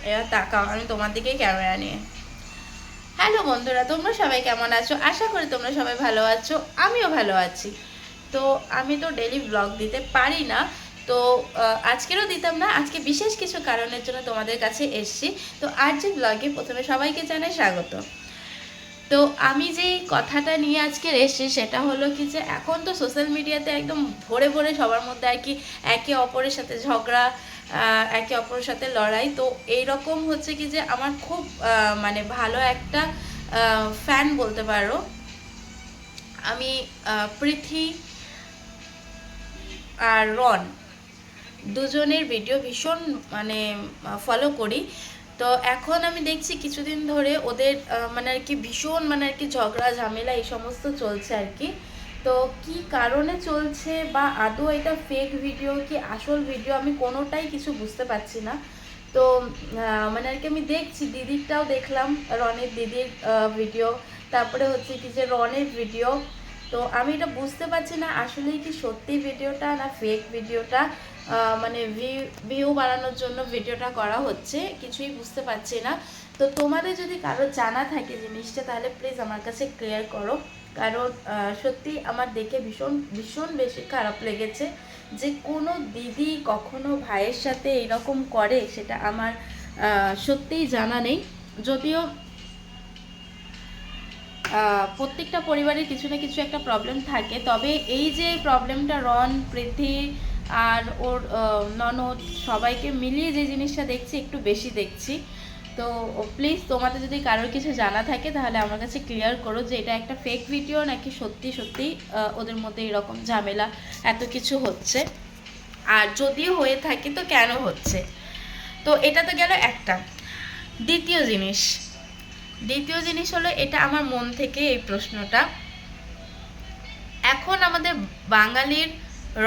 এবার তাকাও, আমি তোমার দিকেই ক্যামেরা নিয়ে। হ্যালো বন্ধুরা, তোমরা সবাই কেমন আছো? আশা করি তোমরা সবাই ভালো আছো, আমিও ভালো আছি। তো আমি তো ডেলি ব্লগ দিতে পারি না, তো আজকেরও দিতাম না। আজকে বিশেষ কিছু কারণের জন্য তোমাদের কাছে এসছি। তো আজ যে ব্লগে প্রথমে সবাইকে জানাই স্বাগত। তো আমি যে কথাটা নিয়ে আজকে এসেছি সেটা হলো কি, যে এখন তো সোশ্যাল মিডিয়াতে একদম ভরে ভরে সবার মধ্যে আর কি একে অপরের সাথে ঝগড়া, একে অপরের সাথে লড়াই। তো এইরকম হচ্ছে কি, যে আমার খুব মানে ভালো একটা ফ্যান বলতে পারো। আমি পৃথি আর রন দুজনের ভিডিও ভীষণ মানে ফলো করি। তো এখন আমি দেখছি কিছুদিন ধরে ওদের মানে আর কি ভীষণ মানে আর কি ঝগড়া ঝামেলা এই সমস্ত চলছে আর কি। তো কি কারণে চলছে, বা আদৌ এটা ফেক ভিডিও কি আসল ভিডিও, আমি কোনোটাই কিছু বুঝতে পারছি না। তো মানে আর কি আমি দেখছি, দিদিরটাও দেখলাম, রনের দিদির ভিডিও, তারপরে হচ্ছে কি যে রনের ভিডিও। তো আমি এটা বুঝতে পারছি না আসলেই কি সত্যি ভিডিওটা না ফেক ভিডিওটা, মানে ভিউ বাড়ানোর জন্য ভিডিওটা করা হচ্ছে, কিছুই বুঝতে পারছি না। তো তোমাদের যদি কারো জানা থাকে জিনিসটা, তাহলে প্লিজ আমার কাছে ক্লিয়ার করো। কারণ সত্যি আমার দেখে ভীষণ ভীষণ বেশি খারাপ লেগেছে যে কোনো দিদি কখনো ভাইয়ের সাথে এরকম করে, সেটা আমার সত্যিই জানা নেই। যদিও প্রত্যেকটা পরিবারের কিছু না কিছু একটা প্রবলেম থাকে, তবে এই যে প্রবলেমটা রন, পৃথ্বী আর ওর ননদ সবাইকে মিলিয়ে যে জিনিসটা দেখছি, একটু বেশি দেখছি। তো প্লিজ তোমাদের যদি কারোর কিছু জানা থাকে তাহলে আমার কাছে ক্লিয়ার করো যে এটা একটা ফেক ভিডিও নাকি সত্যি সত্যি ওদের মধ্যে এরকম ঝামেলা এত কিছু হচ্ছে, আর যদিও হয়ে থাকে তো কেন হচ্ছে। তো এটা তো গেল একটা। দ্বিতীয় জিনিস হলো, এটা আমার মন থেকে এই প্রশ্নটা, এখন আমাদের বাঙালির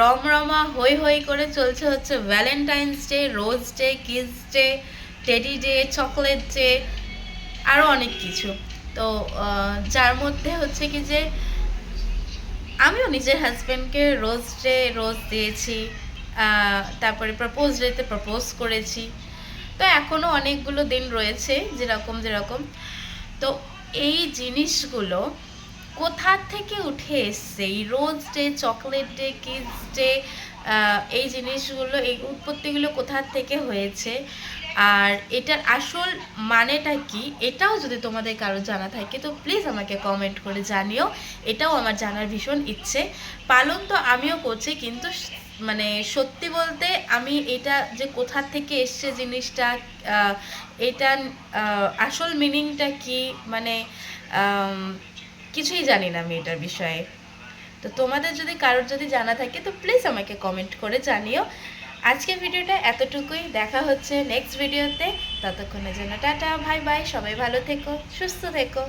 রমরমা হই হই করে চলছে হচ্ছে Valentine's day, rose day, kiss day, teddy day, chocolate day, আরও অনেক কিছু। তো যার মধ্যে হচ্ছে কি যে আমিও নিজের হাজব্যান্ডকে রোজ দিয়েছি, তারপরে প্রপোজ ডেতে প্রপোজ করেছি। তো এখনও অনেকগুলো দিন রয়েছে যেরকম যেরকম। তো এই জিনিসগুলো কোথা থেকে উঠে এসছে, এই rose day, chocolate day, kiss day, এই জিনিসগুলো, এই উৎপত্তিগুলো কোথা থেকে হয়েছে, আর এটার আসল মানেটা কি, এটাও যদি তোমাদের কারো জানা থাকে তো প্লিজ আমাকে কমেন্ট করে জানিও। এটাও আমার জানার ভীষণ ইচ্ছে। পালন তো আমিও করছি, কিন্তু মানে সত্যি বলতে আমি এটা যে কোথা থেকে এসছে জিনিসটা, এটা আসল মিনিংটা কি, মানে কিছুই জানি না আমি এটার বিষয়ে। তো তোমাদের যদি কারোর যদি জানা থাকে তো প্লিজ আমাকে কমেন্ট করে জানিও। আজকের ভিডিওটা এতটুকুই, দেখা হচ্ছে নেক্সট ভিডিওতে। ততক্ষণের জন্য টাটা, বাই বাই, সবাই ভালো থেকো, সুস্থ থেকো।